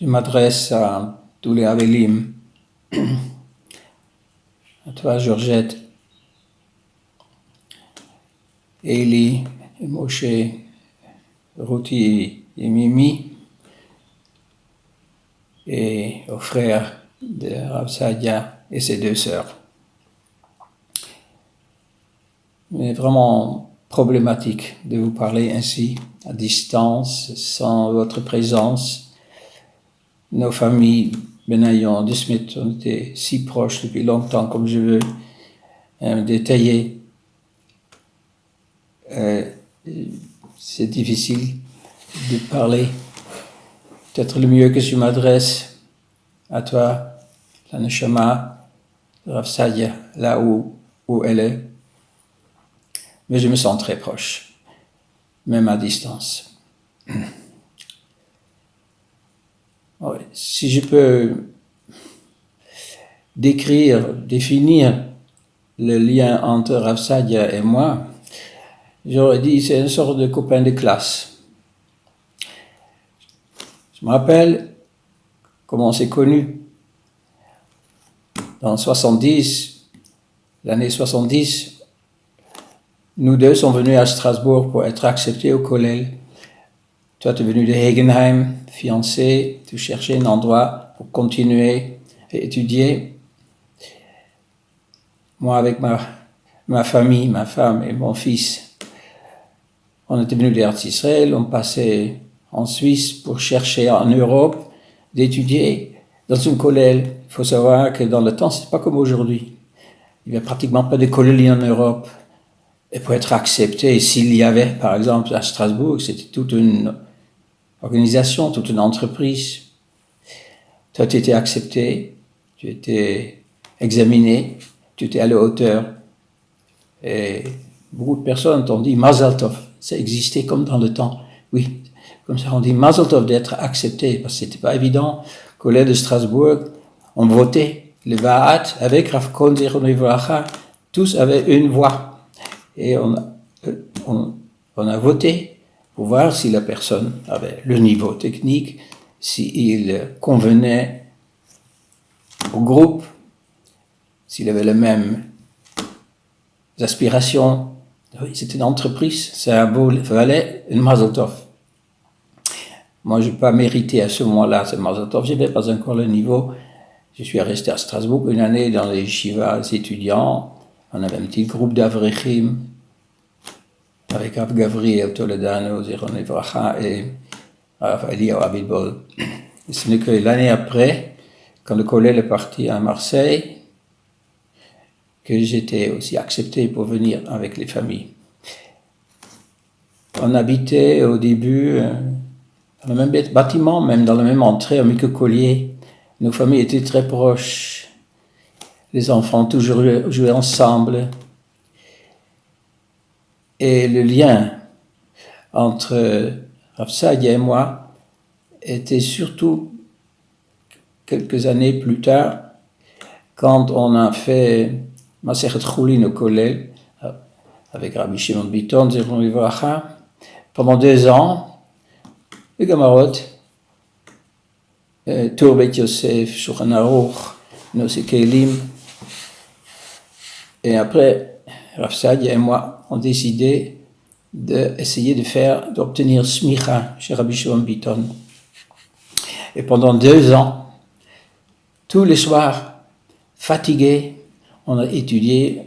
Je m'adresse à tous les Avelim, à toi Georgette, Eli, et Moshe, Ruti et Mimi, et aux frères de Rav Sadia et ses deux sœurs. C'est vraiment problématique de vous parler ainsi, à distance, sans votre présence. Nos familles, Benayon, de Smith, ont été si proches depuis longtemps, comme je veux détailler. C'est difficile de parler. Peut-être le mieux que je m'adresse à toi, la Neshama, Rav Sadia, là où elle est. Mais je me sens très proche, même à distance. Ouais. Si je peux définir le lien entre Rav Sadia et moi, j'aurais dit c'est une sorte de copain de classe. Je me rappelle comment on s'est connus. Dans l'année 70, nous deux sommes venus à Strasbourg pour être acceptés au collège. Toi, tu es venu de Hegenheim, fiancé, tu cherchais un endroit pour continuer à étudier. Moi, avec ma famille, ma femme et mon fils, on était venus d'Eretz Israël, on passait en Suisse pour chercher en Europe d'étudier dans une collège. Il faut savoir que dans le temps, c'est pas comme aujourd'hui. Il n'y avait pratiquement pas de collège en Europe. Et pour être accepté, s'il y avait, par exemple, à Strasbourg, c'était toute une organisation, toute une entreprise. Toi, tu étais accepté, tu étais examiné, tu étais à la hauteur. Et beaucoup de personnes t'ont dit Mazel Tov. Ça existait comme dans le temps. Oui, comme ça, on dit Mazel Tov d'être accepté, parce que c'était pas évident. Au collège de Strasbourg, on votait le Vaat avec Rav Kohn Zichrono Livracha. Tous avaient une voix. Et on a voté pour voir si la personne avait le niveau technique, s'il convenait au groupe, s'il avait les mêmes aspirations. Oui, c'était une entreprise, ça valait une Mazel Tov. Moi, je n'ai pas mérité à ce moment-là ce Mazel Tov, je n'avais pas encore le niveau. Je suis resté à Strasbourg une année dans les yeshivas étudiants. On avait un petit groupe d'Avrechim avec Rav Gabriel Toledano, Zichrono Livracha et Rav Eliyahu Abitbol. Et ce n'est que l'année après, quand le collège est parti à Marseille, que j'étais aussi accepté pour venir avec les familles. On habitait au début dans le même bâtiment, même dans la même entrée, au Micro-Collier. Nos familles étaient très proches. Les enfants toujours jouaient ensemble. Et le lien entre Rav Sadia et moi était surtout quelques années plus tard, quand on a fait Masechet Choulin au collège, avec Rabbi Shimon Bitton, Zichrono Livracha, pendant 2 ans, les Gamarot, Tour Beit Yosef, Shulchan Aruch, Nosei Kelim, et après, Rav Sadia et moi ont décidé d'essayer d'obtenir smicha chez Rabbi Shimon Bitton. Et pendant 2 ans, tous les soirs, fatigués, on a étudié,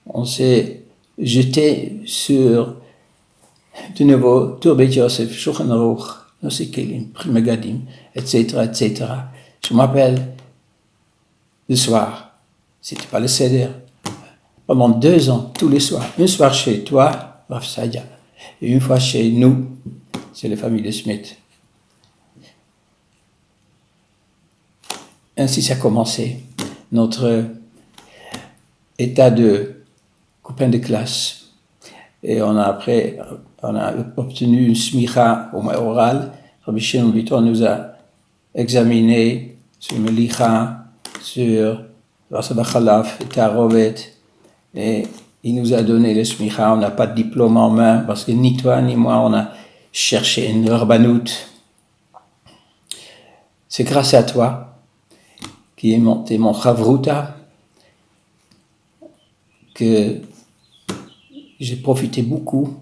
on s'est jeté sur de nouveau Tour Beit Yosef, Shulchan Aruch, Nosei Kelim, Pri Megadim, etc., etc. Je m'appelle le soir, c'était pas le Seder. Pendant 2 ans, tous les soirs, une soir chez toi, Rav Sadia, et une fois chez nous, c'est la famille de Smith. Ainsi ça a commencé, notre état de copain de classe. Et on a obtenu une smicha, au moins orale. Rabbi Shimon Bitton nous a examiné sur Melicha, sur Vasabachalaf, Tarovet, et il nous a donné le smicha. On n'a pas de diplôme en main, parce que ni toi ni moi, on a cherché une rabbanout. c'est grâce à toi, qui est mon Chavruta, que j'ai profité beaucoup.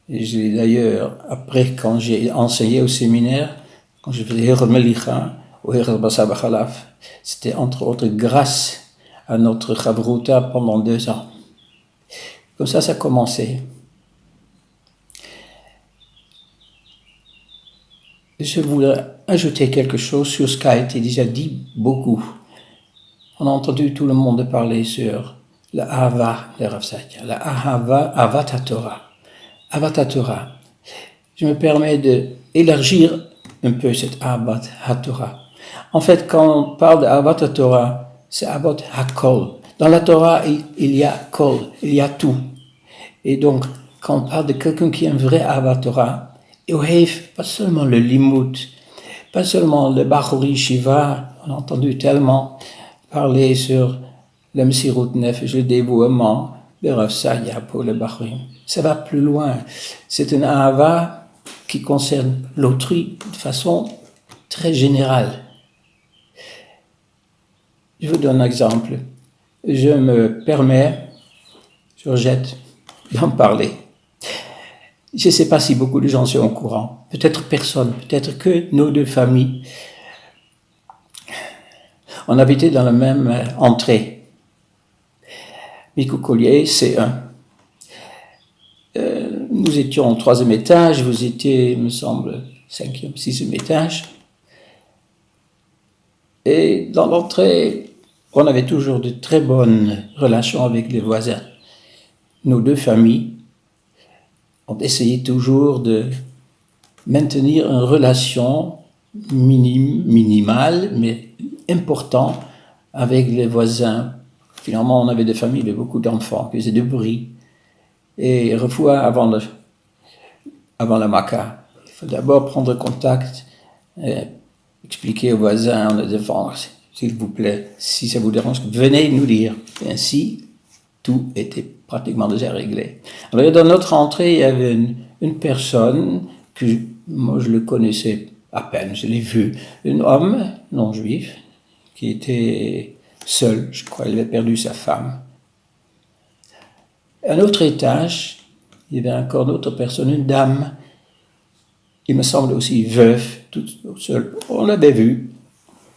Et j'ai d'ailleurs, après, quand j'ai enseigné au séminaire, quand je faisais Her Melicha ou Her Basa Bachalaf, c'était entre autres grâce à notre Chavruta pendant 2 ans. Comme ça a commencé. Je voudrais ajouter quelque chose sur ce qui a été déjà dit beaucoup. On a entendu tout le monde parler sur la Ahava de Rav Sadia, la Ahavat HaTorah. Ahavat HaTorah. Je me permets d'élargir un peu cette Ahavat HaTorah. En fait, quand on parle d'Ahavat HaTorah, c'est Ahavat HaKol. Dans la Torah, il y a Kol, il y a tout. Et donc, quand on parle de quelqu'un qui est un vrai Ahavat Torah, pas seulement le limud, pas seulement le Bachuri Shiva, on a entendu tellement parler sur le Msirut Nefesh, le dévouement, le Rav Sadia pour le Bachuri. Ça va plus loin. C'est un Ahava qui concerne l'autrui de façon très générale. Je vous donne un exemple. Je me permets, Georgette, d'en parler. Je ne sais pas si beaucoup de gens sont au courant. Peut-être personne, peut-être que nos 2 familles. On habitait dans la même entrée. Mikou Collier, C1. Nous étions au 3e étage, vous étiez, me semble, 5e, 6e étage. Et dans l'entrée, on avait toujours de très bonnes relations avec les voisins. Nos 2 familles ont essayé toujours de maintenir une relation minimale, mais importante avec les voisins. Finalement, on avait des familles avec beaucoup d'enfants qui faisaient du bruit. Et refoua avant la Maca, il faut d'abord prendre contact, expliquer aux voisins en défense, s'il vous plaît, si ça vous dérange, venez nous dire. Et ainsi, tout était pratiquement déjà réglé. Alors, dans notre entrée, il y avait une personne que moi je le connaissais à peine, je l'ai vu, un homme non juif qui était seul, je crois, il avait perdu sa femme. À un autre étage, il y avait encore d'autres personnes, une dame, il me semble aussi veuve, toute seule. On l'avait vu,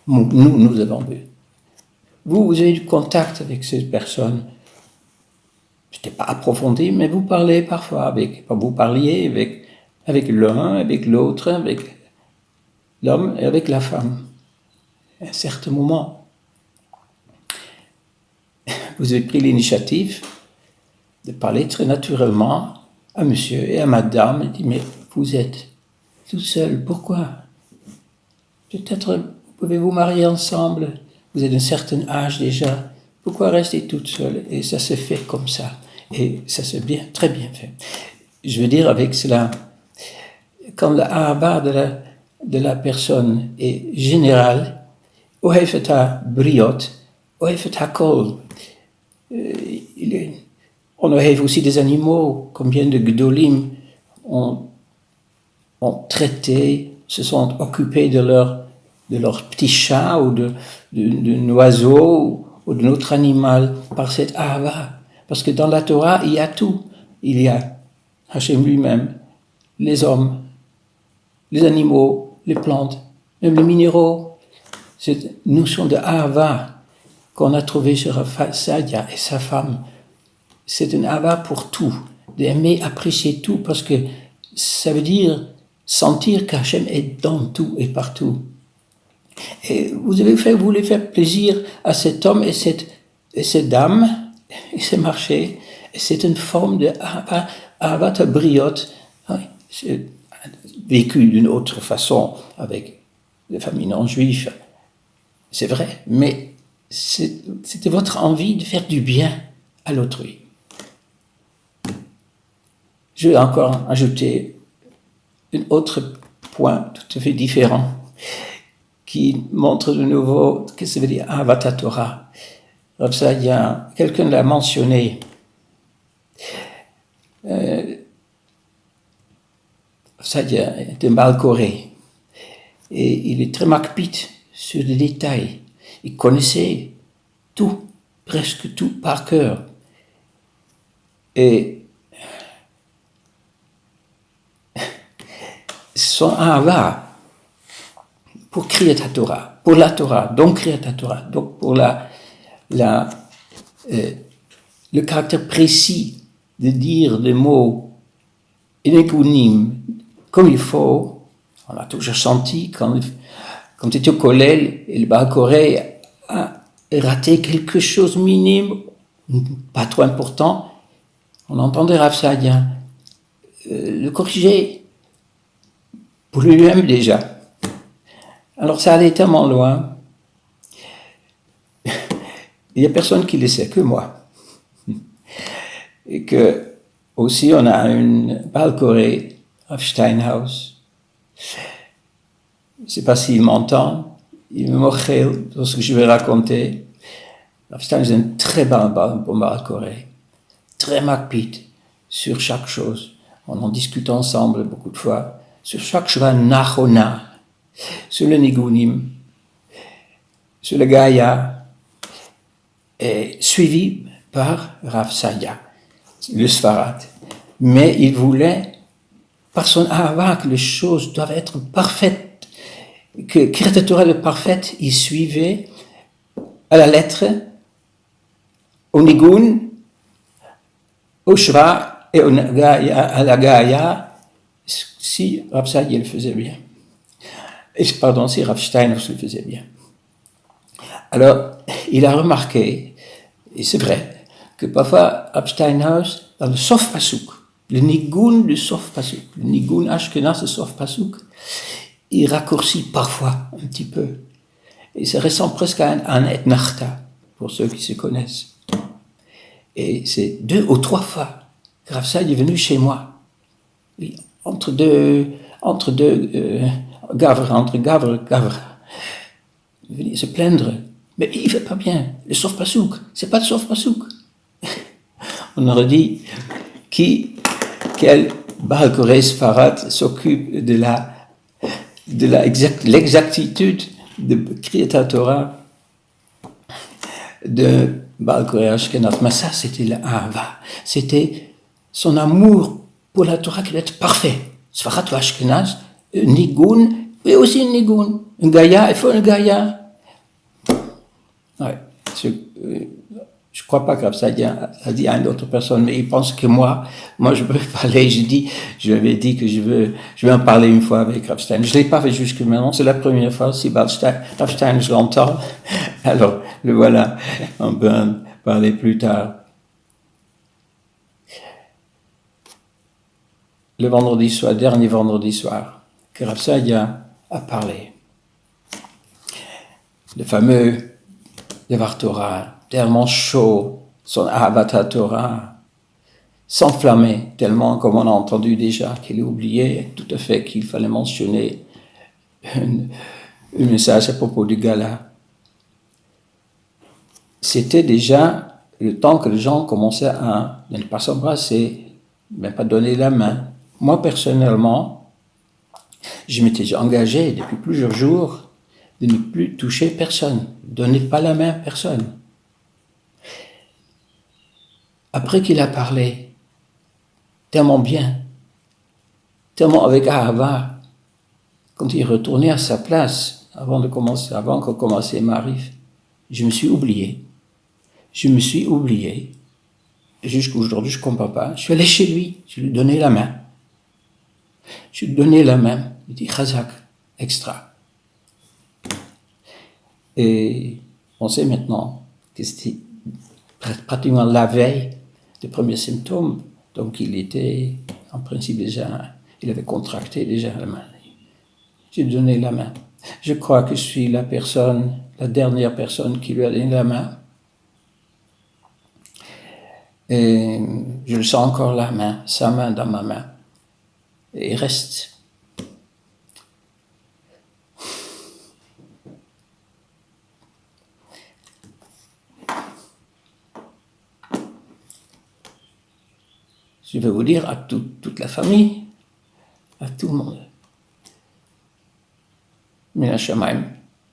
nous avons vu. Vous avez du contact avec ces personnes. C'était pas approfondi, mais vous parlez parfois vous parliez avec l'un, avec l'autre, avec l'homme et avec la femme. À un certain moment, vous avez pris l'initiative de parler très naturellement à monsieur et à madame et dit, mais vous êtes tout seul, pourquoi? Peut-être pouvez-vous marier ensemble, vous êtes d'un certain âge déjà, pourquoi rester toute seule? Et ça se fait comme ça, et ça s'est très bien fait. Je veux dire avec cela, quand la ahava de la personne est générale, ohevet ha-briot, ohevet ha-kol, on a aussi des animaux, combien de gdolim ont traité, se sont occupés de leur petit chat ou d'un oiseau ou d'un autre animal par cette ahava. Parce que dans la Torah, il y a tout. Il y a Hachem lui-même, les hommes, les animaux, les plantes, même les minéraux. Cette notion de ahava qu'on a trouvée chez Rav Sadia et sa femme, c'est une ahava pour tout, d'aimer, apprécier tout, parce que ça veut dire sentir qu'Hachem est dans tout et partout. Et vous voulez faire plaisir à cet homme et cette dame, et c'est marché, et c'est une forme de ahavat briot, vécu d'une autre façon avec les familles non juives, c'est vrai, mais c'était votre envie de faire du bien à l'autrui. Je vais encore ajouter un autre point tout à fait différent qui montre de nouveau ce que ça veut dire Ahavat Torah. Rav Sadia, quelqu'un l'a mentionné. Rav Sadia était mal coré. Et il est très macpite sur les détails. Il connaissait tout, presque tout par cœur. Et son ahava pour Kriyat HaTorah, pour la Torah, donc Kriyat HaTorah, donc pour le caractère précis de dire des mots inekunim comme il faut, on a toujours senti quand il était au collège, et le Baal Koré a raté quelque chose minime, pas trop important, on entendait Rav Saadia le corriger pour lui-même déjà. Alors ça allait tellement loin, il n'y a personne qui le sait que moi. Et que aussi on a une Baal Koré, Rav Steinhaus. Je ne sais pas s'il m'entend, il me moquait de ce que je vais raconter. Rav Steinhaus est un très bon Baal Koré, très macpite sur chaque chose. On en discute ensemble beaucoup de fois, sur chaque chose nachona, sur le nigunim, sur le Gaïa, et suivi par Rav Saadia, le Sfarad. Mais il voulait, par son ahava, que les choses doivent être parfaites, que Kriyat HaTorah est parfaite, il suivait à la lettre, au nigun, au shva et à la Gaïa, si Rav Saadia le faisait bien. Pardon, si Rav Steinhaus le faisait bien. Alors, il a remarqué, et c'est vrai, que parfois Rav Steinhaus, dans le Sof Pasuk, le nigun du Sof Pasuk, le nigun Ashkenaz du Sof Pasuk, il raccourcit parfois un petit peu. Et ça ressemble presque à un etnachta, pour ceux qui se connaissent. Et c'est 2 ou 3 fois que Rav Saadia est venu chez moi. Oui, entre deux gavre. Il venait se plaindre. Mais il ne fait pas bien. Le Sof Pasuk, c'est pas le Sof Pasuk. On aurait dit quel Baal Koré Sfarad s'occupe de l'exactitude de Kriyat HaTorah de Baal Koré Ashkenaz. Mais ça, c'était l'Ahava. C'était son amour pour la Torah qui doit être parfait. Sfarad ou Ashkenaz, nigun, et aussi un nigun. Un Gaïa, il faut un Gaïa. Ouais, je ne crois pas que Rav Saadia a dit à une autre personne, mais il pense que moi je peux parler. Je lui avais dit que je vais en parler une fois avec Rav Stein. Je ne l'ai pas fait jusque maintenant, c'est la première fois. Si Rav Stein, je l'entends, alors le voilà, on peut en parler plus tard. Le vendredi soir, dernier vendredi soir, que Rav Saadia a parlé. Le fameux Devar Torah, tellement chaud, son Ahavat HaTorah s'enflammait tellement, comme on a entendu déjà, qu'il a oublié tout à fait qu'il fallait mentionner un message à propos du gala. C'était déjà le temps que les gens commençaient à ne pas s'embrasser, même pas donner la main. Moi, personnellement, je m'étais engagé depuis plusieurs jours de ne plus toucher personne, donner pas la main à personne. Après qu'il a parlé, tellement bien, tellement avec Ahava, quand il est retourné à sa place, avant que commence Maariv, je me suis oublié. Jusqu'à aujourd'hui, je ne comprends pas. Je suis allé chez lui, je lui ai donné la main. Il dit Chazak, extra. Et on sait maintenant que c'était pratiquement la veille des premiers symptômes. Donc il était, en principe déjà, il avait contracté déjà la main. J'ai donné la main. Je crois que je suis la dernière personne qui lui a donné la main. Et je le sens encore la main, sa main dans ma main. Et il reste. Je vais vous dire à toute la famille, à tout le monde. מן השמיים,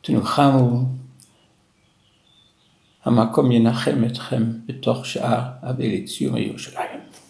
תנוחמו, המקום ינחם אתכם בתוך שאר אבלי ציון ירושלים.